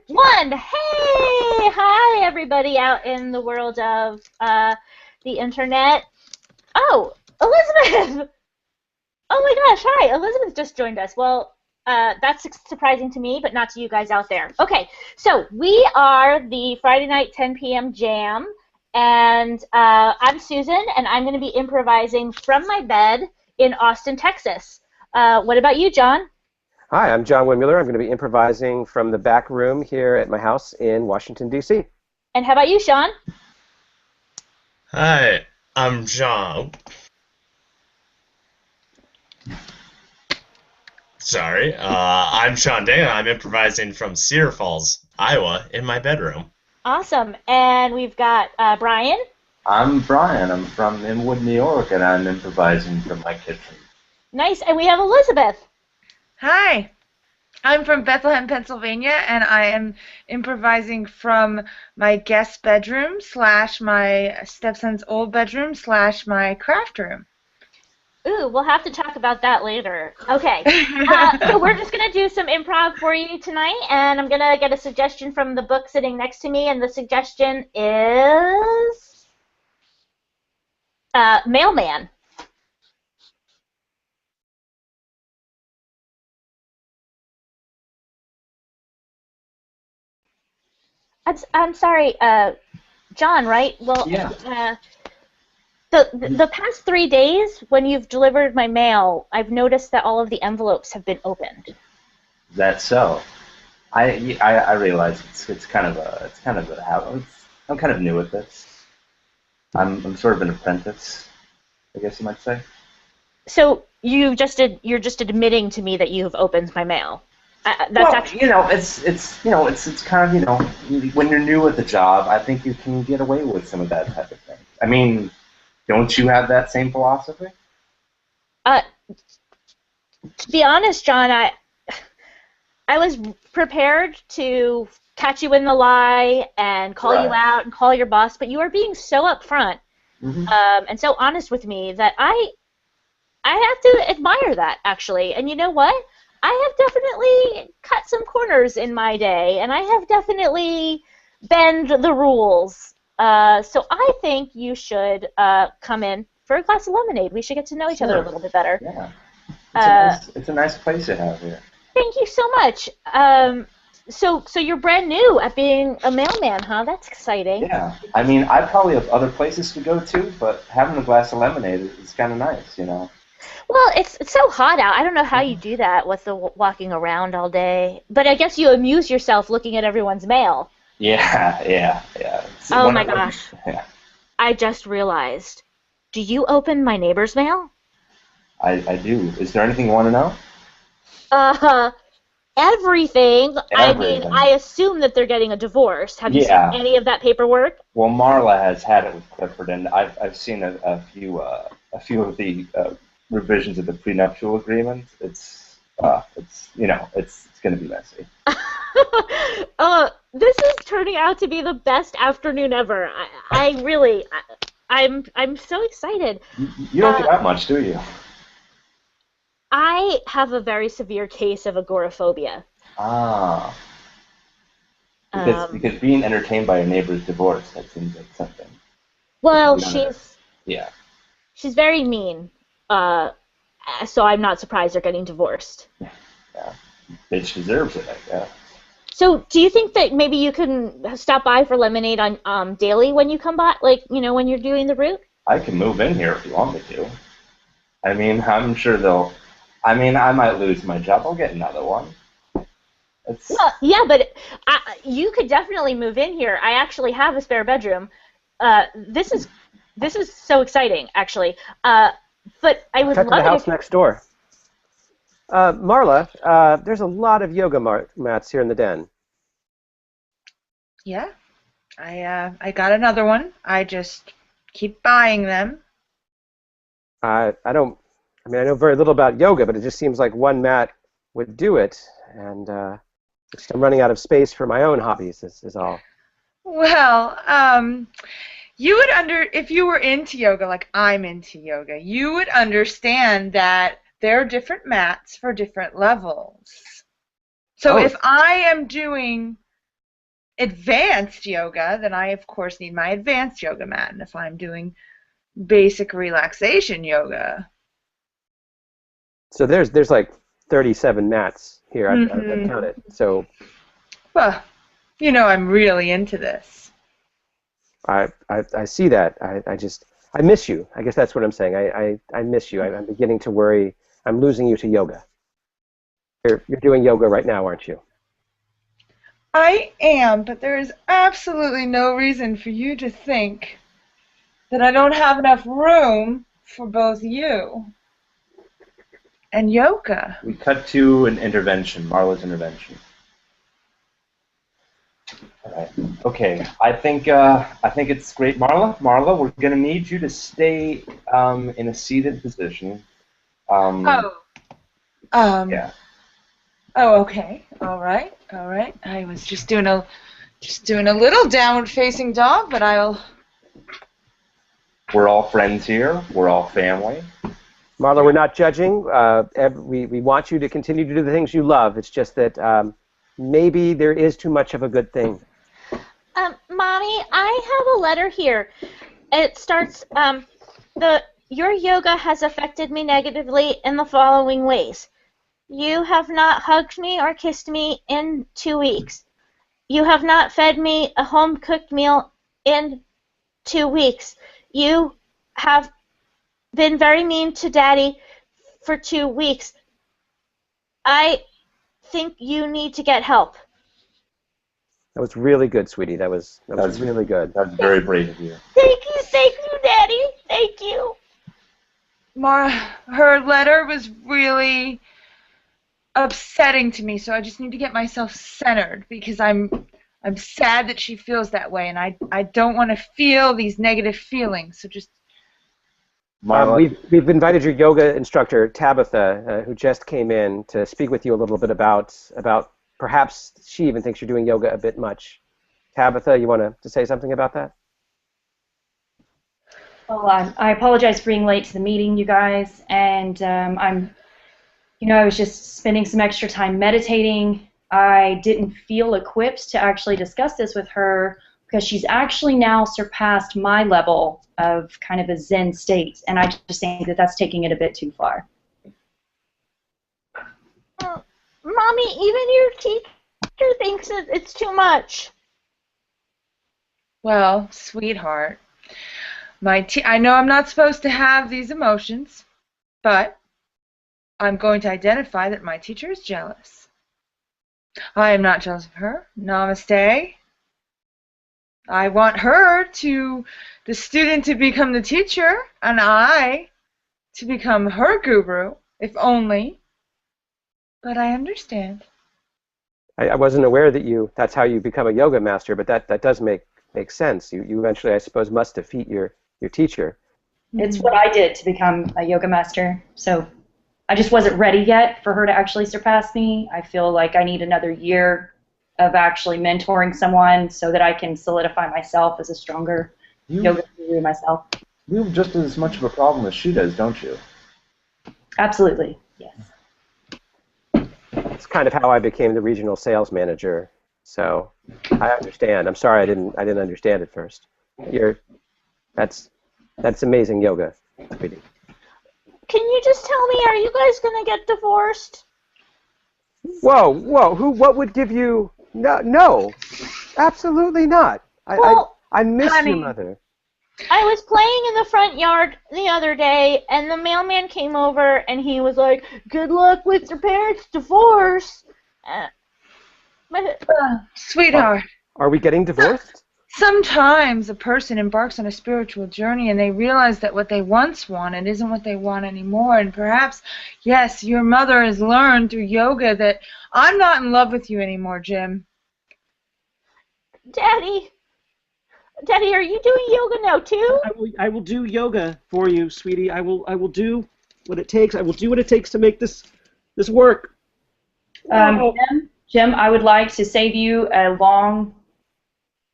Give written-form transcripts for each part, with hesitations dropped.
One. Hey! Hi, everybody out in the world of the internet. Oh, Elizabeth! Oh my gosh, hi! Elizabeth just joined us. Well, that's surprising to me, but not to you guys out there. Okay, so we are the Friday night 10 p.m. Jam, and I'm Susan, and I'm going to be improvising from my bed in Austin, Texas. What about you, John? Hi, I'm John Wimmuller. I'm going to be improvising from the back room here at my house in Washington, D.C. And how about you, Sean? Hi, I'm John. Sorry, I'm Sean Day, and I'm improvising from Cedar Falls, Iowa, in my bedroom. Awesome. And we've got Brian. I'm Brian. I'm from Inwood, New York, and I'm improvising from my kitchen. Nice. And we have Elizabeth. Hi, I'm from Bethlehem, Pennsylvania, and I am improvising from my guest bedroom / my stepson's old bedroom / my craft room. Ooh, we'll have to talk about that later. Okay. So we're just going to do some improv for you tonight, and I'm going to get a suggestion from the book sitting next to me, and the suggestion is mailman. I'm sorry, John, right? Well, Yeah. the past 3 days, when you've delivered my mail, I've noticed that all of the envelopes have been opened. That's so. I realize it's kind of a habit. I'm kind of new at this. I'm sort of an apprentice, I guess you might say. So you're just admitting to me that you have opened my mail. That's actually, it's kind of, when you're new at the job, I think you can get away with some of that type of thing. I mean, don't you have that same philosophy? to be honest, John, I was prepared to catch you in the lie and call you Right. out and call your boss, but you are being so upfront Hmm. and so honest with me that I have to admire that, actually. And you know what? I have definitely cut some corners in my day, and I have definitely bend the rules. So I think you should come in for a glass of lemonade. We should get to know each other a Sure. little bit better. Yeah. Uh, It's a nice place you have here. Thank you so much. So you're brand new at being a mailman, huh? That's exciting. Yeah. I mean, I probably have other places to go to, but having a glass of lemonade is kind of nice, you know. Well, it's so hot out. I don't know how you do that with the walking around all day. But I guess you amuse yourself looking at everyone's mail. Yeah, yeah. Oh my gosh. Yeah, I just realized. Do you open my neighbor's mail? I do. Is there anything you want to know? Uh, everything. I mean, Everything. I assume that they're getting a divorce. Have you seen Yeah. any of that paperwork? Well, Marla has had it with Clifford, and I've seen a few of the revisions of the prenuptial agreement. It's going to be messy. This is turning out to be the best afternoon ever. I really, I'm so excited. You don't get out much, do you? I have a very severe case of agoraphobia. Ah, Um, because being entertained by your neighbor's divorce, that seems like something. well, You know, she's Yeah. she's very mean. So I'm not surprised they're getting divorced. Yeah. Bitch deserves it, I guess. So do you think that maybe you can stop by for lemonade on daily when you come by, like when you're doing the route? I can move in here if you want me to. I mean, I'm sure they'll. I mean, I might lose my job. I'll get another one. It's Well, yeah, but you could definitely move in here. I actually have a spare bedroom. This is so exciting, actually. But I would Check the love it house if next door. Marla, there's a lot of yoga mats here in the den. Yeah, I got another one. I just keep buying them. I don't. I mean, I know very little about yoga, but it just seems like one mat would do it, and I'm running out of space for my own hobbies. Is all. Well, if you were into yoga, like I'm into yoga, you would understand that there are different mats for different levels. So Oh. if I am doing advanced yoga, then I, of course, need my advanced yoga mat. And if I'm doing basic relaxation yoga. So there's like 37 mats here. I've Mm-hmm. counted. So Well, you know I'm really into this. I see that. I miss you. I guess that's what I'm saying. I miss you. I'm beginning to worry. I'm losing you to yoga. You're doing yoga right now, aren't you? I am, but there is absolutely no reason for you to think that I don't have enough room for both you and yoga. We cut to an intervention, Marla's intervention. All right. Okay. I think it's great, Marla. Marla, we're gonna need you to stay in a seated position. Yeah. Oh, okay. All right. I was just doing a little downward facing dog, but I'll. We're all friends here. We're all family. Marla, we're not judging. We want you to continue to do the things you love. It's just that maybe there is too much of a good thing. Mommy, I have a letter here. It starts, your yoga has affected me negatively in the following ways. You have not hugged me or kissed me in 2 weeks. You have not fed me a home-cooked meal in 2 weeks. You have been very mean to Daddy for 2 weeks. I think you need to get help. That was really good, sweetie. That was really good. That's very brave of you. Thank you, Daddy. Thank you. Her letter was really upsetting to me, so I just need to get myself centered because I'm sad that she feels that way, and I don't want to feel these negative feelings. So just. We've invited your yoga instructor Tabitha, who just came in, to speak with you a little bit about perhaps she even thinks you're doing yoga a bit much. Tabitha, you want to say something about that? Well, I apologize for being late to the meeting, you guys, and I was just spending some extra time meditating. I didn't feel equipped to actually discuss this with her because she's actually now surpassed my level of kind of a Zen state, and I just think that that's taking it a bit too far. Mommy, even your teacher thinks it's too much. Well, sweetheart, I know I'm not supposed to have these emotions, but I'm going to identify that my teacher is jealous. I am not jealous of her. Namaste. I want the student to become the teacher, and I to become her guru, if only. But I understand. I wasn't aware that that's how you become a yoga master, but that does make sense. You eventually, I suppose, must defeat your teacher. It's what I did to become a yoga master, so I just wasn't ready yet for her to actually surpass me. I feel like I need another year of actually mentoring someone so that I can solidify myself as a stronger yoga guru myself. You have just as much of a problem as she does, don't you? Absolutely, yes. It's kind of how I became the regional sales manager. So I understand. I'm sorry I didn't understand at first. That's amazing yoga, sweetie. Can you just tell me, are you guys gonna get divorced? Whoa! What would give you? No, absolutely not. I miss your mother. I was playing in the front yard the other day, and the mailman came over, and he was like, "Good luck with your parents' divorce." Sweetheart. Are we getting divorced? Sometimes a person embarks on a spiritual journey and they realize that what they once wanted isn't what they want anymore. And perhaps, yes, your mother has learned through yoga that I'm not in love with you anymore, Jim. Daddy, are you doing yoga now too? I will do yoga for you, sweetie. I will do what it takes. I will do what it takes to make this work. Jim, I would like to save you a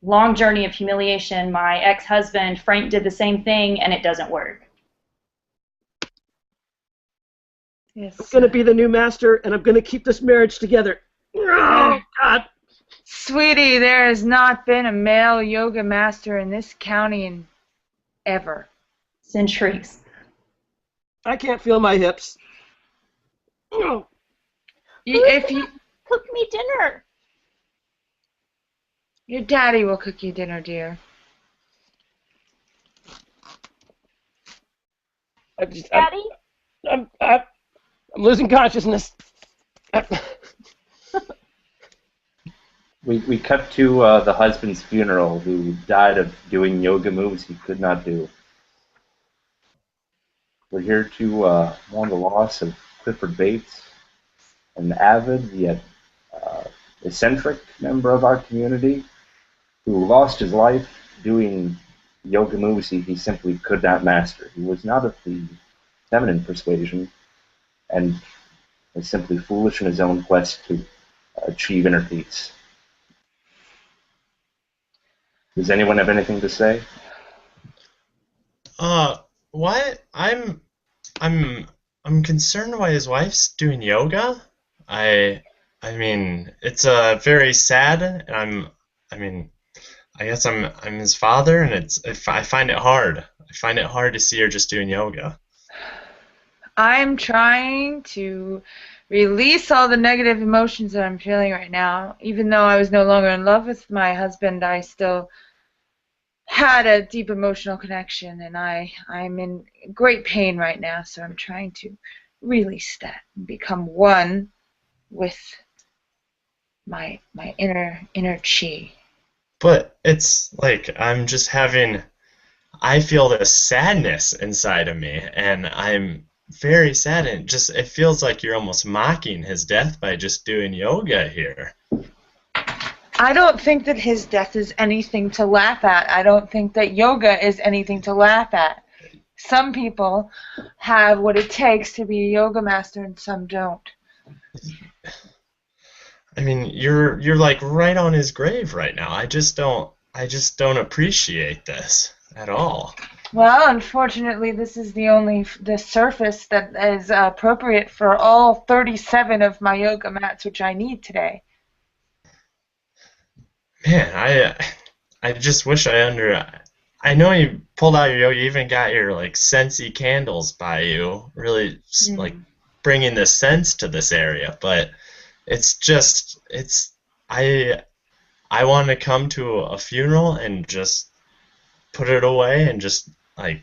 long journey of humiliation. My ex-husband, Frank, did the same thing, and it doesn't work. Yes. I'm going to be the new master, and I'm going to keep this marriage together. Oh, God. Sweetie, there has not been a male yoga master in this county in ever. Centuries. I can't feel my hips. Oh, If you, Cook me dinner. your daddy will cook you dinner, dear. Daddy? I'm losing consciousness. We cut to the husband's funeral, who died of doing yoga moves he could not do. We're here to mourn the loss of Clifford Bates, an avid yet eccentric member of our community who lost his life doing yoga moves he simply could not master. He was not of the feminine persuasion and was simply foolish in his own quest to achieve inner peace. Does anyone have anything to say? What? I'm concerned why his wife's doing yoga. I mean, it's very sad, and I guess I'm his father, and I find it hard. I find it hard to see her just doing yoga. I'm trying to release all the negative emotions that I'm feeling right now. Even though I was no longer in love with my husband, I still had a deep emotional connection, and I'm in great pain right now, so I'm trying to release that and become one with my inner chi. But it's like I feel this sadness inside of me, and I'm very sad, and it feels like you're almost mocking his death by just doing yoga here. I don't think that his death is anything to laugh at. I don't think that yoga is anything to laugh at. Some people have what it takes to be a yoga master, and some don't. I mean, you're like right on his grave right now. I just don't appreciate this at all. Well, unfortunately, this is the surface that is appropriate for all 37 of my yoga mats, which I need today. Man, I just wish I know you pulled out your yoga, you even got your like Scentsy candles by you, really like bringing the sense to this area, but I want to come to a funeral and just put it away and just let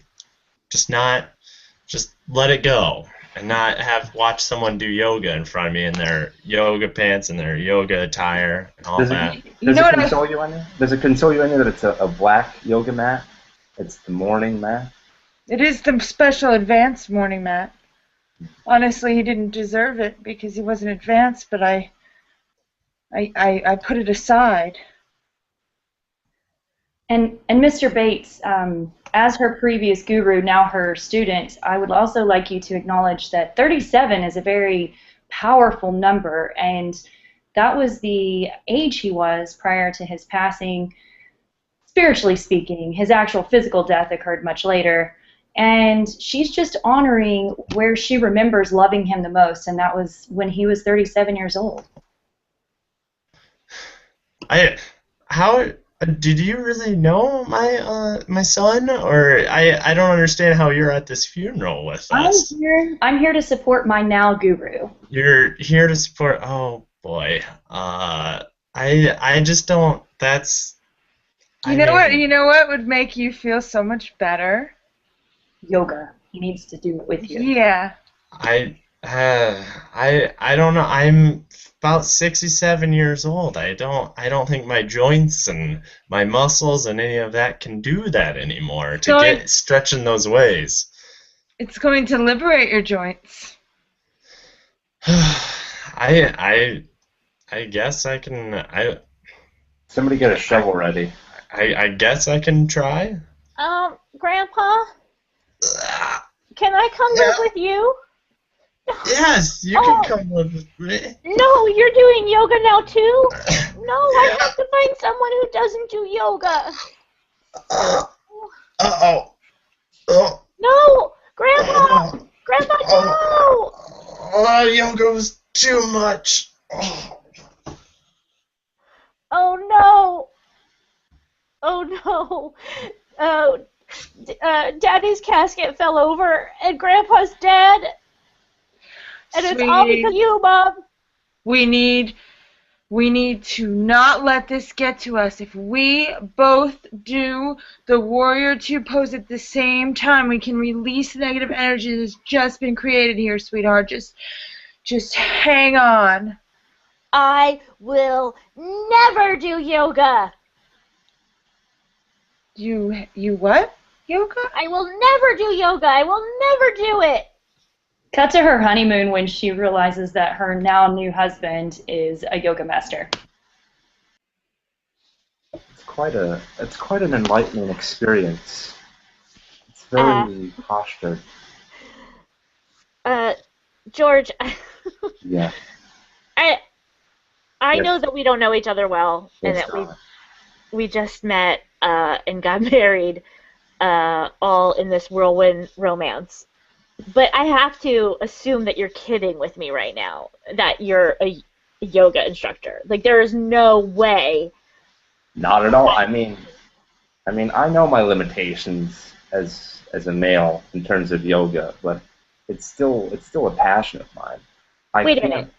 it go and not watch someone do yoga in front of me in their yoga pants and their yoga attire and all that. Does it console you any? Does it console you any that it's a black yoga mat? It's the morning mat? It is the special advanced morning mat. Honestly, he didn't deserve it because he wasn't advanced, but I put it aside. And Mr. Bates, as her previous guru, now her student, I would also like you to acknowledge that 37 is a very powerful number, and that was the age he was prior to his passing. Spiritually speaking, his actual physical death occurred much later, and she's just honoring where she remembers loving him the most, and that was when he was 37 years old. How did you really know my son, or I don't understand how you're at this funeral with us. I'm here to support my now guru. You're here to support. Oh boy, I just don't. That's. You know what would make you feel so much better? Yoga. He needs to do it with you. Yeah. I don't know. I'm about 67 years old. I don't think my joints and my muscles and any of that can do that anymore to get stretching those ways. It's going to liberate your joints. I guess I can. Somebody get a shovel ready. I guess I can try. Grandpa, can I come live with you? Yes, you can come live with me. No, you're doing yoga now too? No, I have to find someone who doesn't do yoga. Uh-oh. Oh. No, Grandpa! Grandpa, no! Yoga was too much. Oh. Oh no. Oh, Daddy's casket fell over, and Grandpa's dead. And it's all Sweetie, because of you, Mom. we need to not let this get to us. If we both do the Warrior 2 pose at the same time, we can release the negative energy that's just been created here, sweetheart. Just hang on. I will never do yoga. You what? Yoga? I will never do yoga. I will never do it. Cut to her honeymoon when she realizes that her now new husband is a yoga master. It's quite an enlightening experience. It's very postured. George, Yeah. I Yes. know that we don't know each other well, and Yes, that we just met and got married, all in this whirlwind romance. But I have to assume that you're kidding with me right now, that you're a yoga instructor. Like, there is no way. Not at all. I mean, I know my limitations as a male in terms of yoga, but it's still a passion of mine. Wait a minute.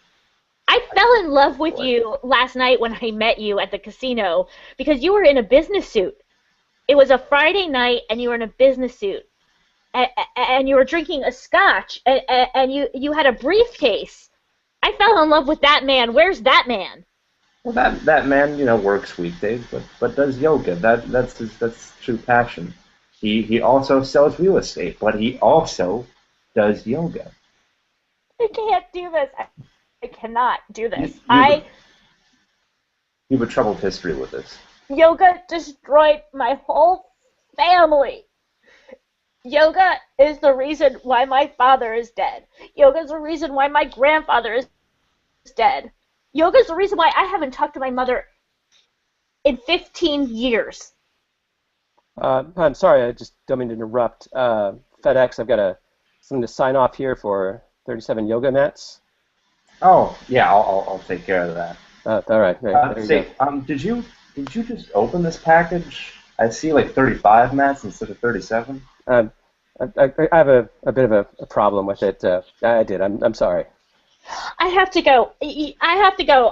I fell in love with you last night when I met you at the casino because you were in a business suit. It was a Friday night, and you were in a business suit. And you were drinking a scotch, and you had a briefcase. I fell in love with that man. Where's that man? Well, that man, works weekdays, but does yoga. That's true passion. He also sells real estate, but he also does yoga. I can't do this. I cannot do this. You have a troubled history with this. Yoga destroyed my whole family. Yoga is the reason why my father is dead. Yoga is the reason why my grandfather is dead. Yoga is the reason why I haven't talked to my mother in 15 years. I'm sorry, I just don't mean to interrupt. FedEx, I've got something to sign off here for 37 yoga mats. Oh, yeah, I'll take care of that. All right. There you go. Did you just open this package? I see like 35 mats instead of 37. I have a bit of a problem with it. I did. I'm sorry. I have to go.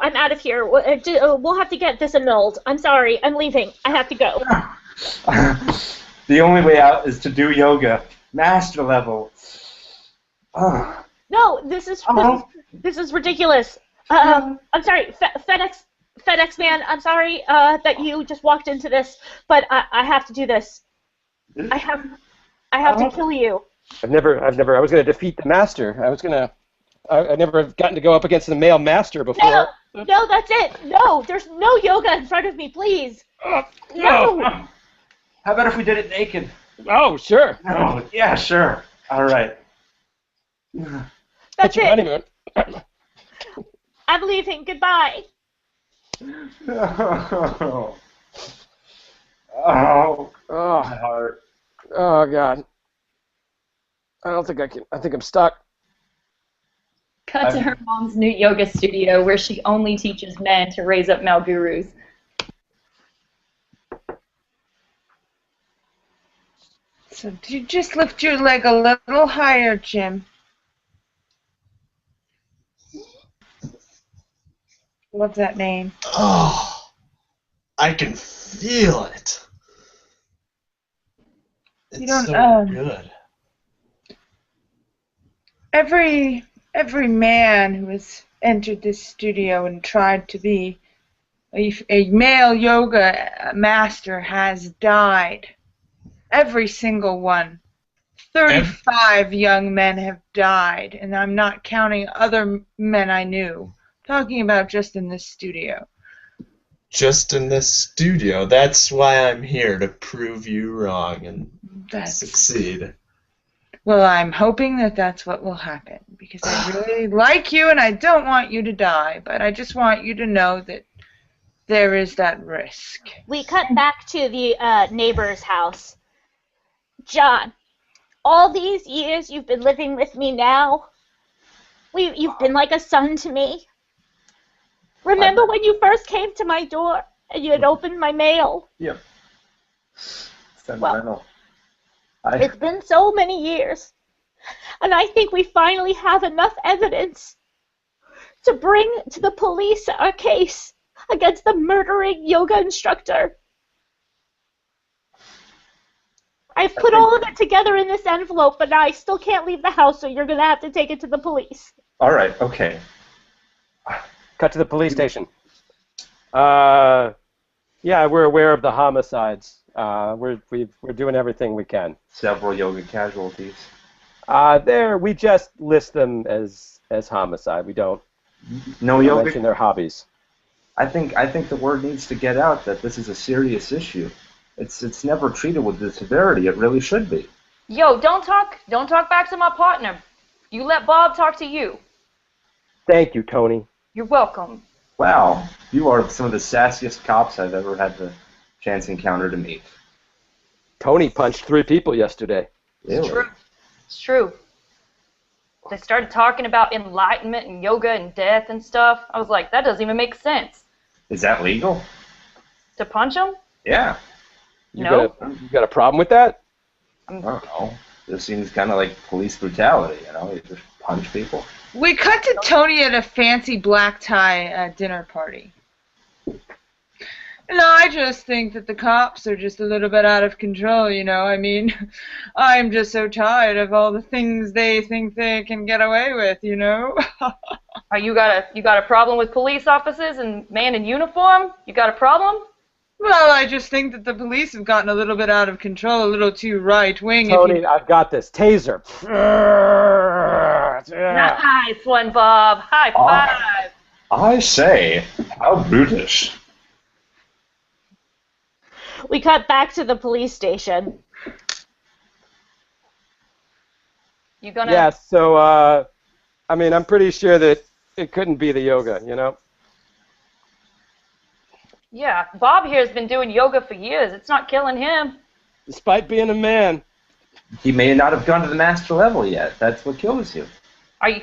I'm out of here. We'll have to get this annulled. I'm sorry. I'm leaving. I have to go. The only way out is to do yoga, master level. Oh. No, this is ridiculous. I'm sorry, FedEx man. I'm sorry that you just walked into this, but I have to do this. I have to kill you. I was going to defeat the master. I never have gotten to go up against the male master before. No, that's it. No, there's no yoga in front of me, please. No. How about if we did it naked? Oh, sure. Oh, yeah, sure. All right. That's it. Honeymoon. I'm leaving. Goodbye. Oh, my heart. Oh, God. I don't think I can. I think I'm stuck. Cut to her mom's new yoga studio where she only teaches men to raise up male gurus. So you just lift your leg a little higher, Jim. Love that name. Oh, I can feel it. It's so good. Every man who has entered this studio and tried to be a male yoga master has died. Every single one. 35 young men have died, and I'm not counting other men I knew. Talking about just in this studio. Just in this studio. That's why I'm here, to prove you wrong and succeed. Well, I'm hoping that that's what will happen, because I really like you and I don't want you to die, but I just want you to know that there is that risk. We cut back to the neighbor's house. John, all these years you've been living with me now, you've been like a son to me. Remember when you first came to my door and you had opened my mail? Yep. Well, Sentimental. it's been so many years, and I think we finally have enough evidence to bring to the police a case against the murdering yoga instructor. I've I put think. all of it together in this envelope, but I still can't leave the house, so you're going to have to take it to the police. All right. Okay. Cut to the police station. Yeah, we're aware of the homicides. We're doing everything we can. Several yoga casualties. We just list them as homicide. We don't No mention yoga. their hobbies. I think the word needs to get out that this is a serious issue. It's never treated with the severity it really should be. Yo, don't talk back to my partner. You let Bob talk to you. Thank you, Tony. You're welcome. Wow, you are some of the sassiest cops I've ever had the chance encounter to meet. Tony punched 3 people yesterday. It's true. It's true. They started talking about enlightenment and yoga and death and stuff. I was like, that doesn't even make sense. Is that legal? To punch him? Yeah. You No. got a problem with that? I don't know. This seems kind of like police brutality, you know? You just punch people. We cut to Tony at a fancy black tie dinner party. No, I just think that the cops are just a little bit out of control, you know. I mean, I'm just so tired of all the things they think they can get away with, you know. You got a problem with police officers and man in uniform? You got a problem? Well, I just think that the police have gotten a little bit out of control, a little too right-wing. Tony, I've got this. Taser. Nice one, Bob. High five. I say, how brutish. We cut back to the police station. You gonna? Yeah, so, I mean, I'm pretty sure that it couldn't be the yoga, you know? Yeah, Bob here has been doing yoga for years. It's not killing him. Despite being a man. He may not have gone to the master level yet. That's what kills you. Are you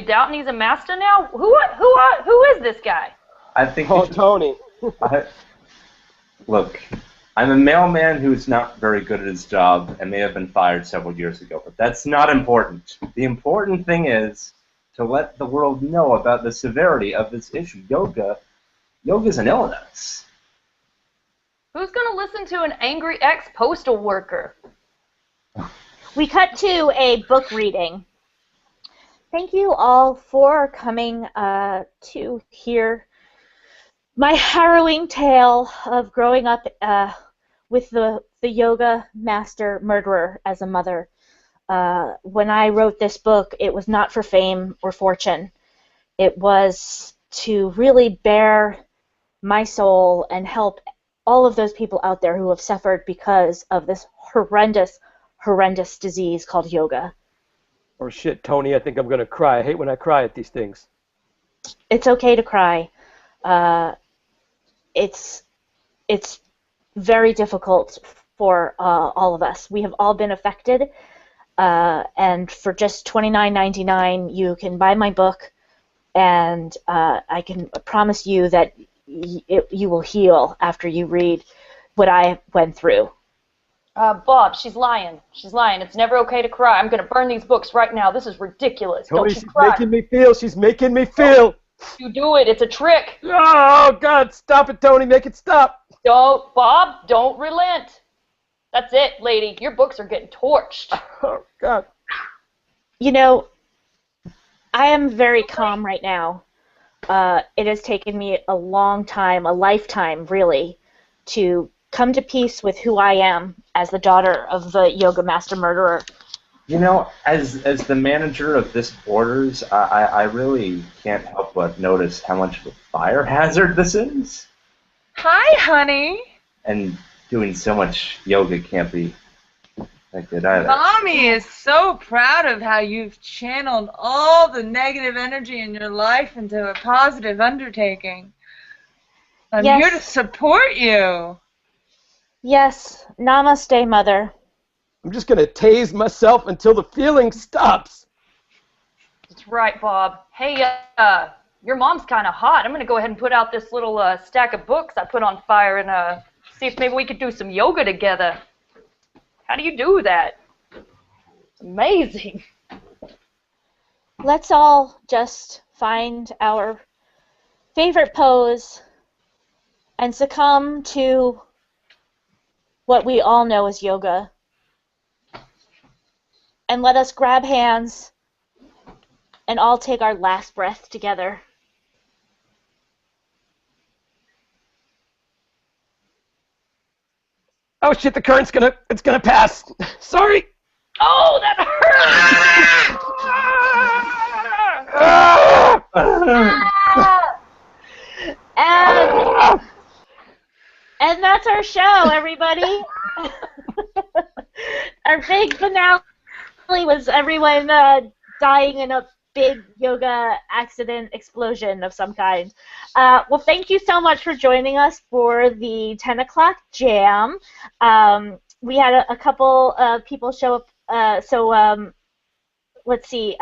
doubting he's a master now? Who is this guy? I think. Oh, Tony. Look, I'm a mailman who's not very good at his job and may have been fired several years ago, but that's not important. The important thing is to let the world know about the severity of this issue. Yoga's an illness. Who's gonna listen to an angry ex-postal worker? We cut to a book reading. Thank you all for coming to hear my harrowing tale of growing up with the yoga master murderer as a mother. When I wrote this book, it was not for fame or fortune. It was to really bare my soul and help all of those people out there who have suffered because of this horrendous disease called yoga. Oh, shit, Tony, I think I'm going to cry. I hate when I cry at these things. It's okay to cry. It's very difficult for all of us. We have all been affected, and for just $29.99, you can buy my book, and I can promise you that you will heal after you read what I went through. Bob, she's lying. She's lying. It's never okay to cry. I'm gonna burn these books right now. This is ridiculous. Tony, Don't you she's cry. making me feel. She's making me feel. You do it. It's a trick. Oh, God, stop it, Tony. Make it stop. Don't, Bob. Don't relent. That's it, lady. Your books are getting torched. Oh, God. You know, I am very calm right now. It has taken me a long time, a lifetime, really, to come to peace with who I am as the daughter of the yoga master murderer. You know, as the manager of this Borders, I really can't help but notice how much of a fire hazard this is. Hi, honey. And doing so much yoga can't be that good either. Mommy is so proud of how you've channeled all the negative energy in your life into a positive undertaking. I'm Yes. here to support you. Yes, namaste, mother. I'm just going to tase myself until the feeling stops. That's right, Bob. Hey, your mom's kind of hot. I'm gonna go ahead and put out this little stack of books I put on fire in See if maybe we could do some yoga together. How do you do that? Amazing. Let's all just find our favorite pose and succumb to what we all know as yoga. And let us grab hands and all take our last breath together. Oh shit! The current's it's gonna pass. Sorry. Oh, that hurt! And that's our show, everybody. Our big finale was everyone dying in a big yoga accident explosion of some kind. Well, thank you so much for joining us for the 10 o'clock jam. We had a couple of people show up. Let's see.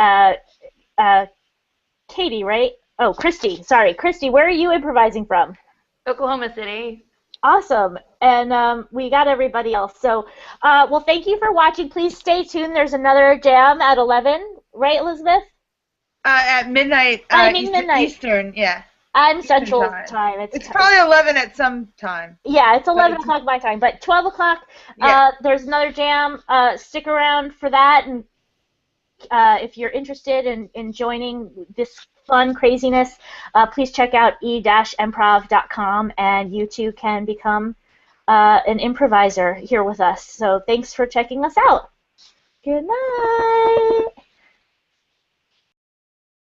Katie, right? Oh, Christy. Sorry. Christy, where are you improvising from? Oklahoma City. Awesome. And we got everybody else. So, well, thank you for watching. Please stay tuned. There's another jam at 11. Right, Elizabeth? At midnight. Midnight. Eastern, yeah. I'm Central Time. time. It's probably 11 at some time. Yeah, it's 11 o'clock my time. But 12 o'clock, Yeah. there's another jam. Stick around for that. And if you're interested in joining this fun craziness, please check out e-improv.com, and you too can become an improviser here with us. So thanks for checking us out. Good night.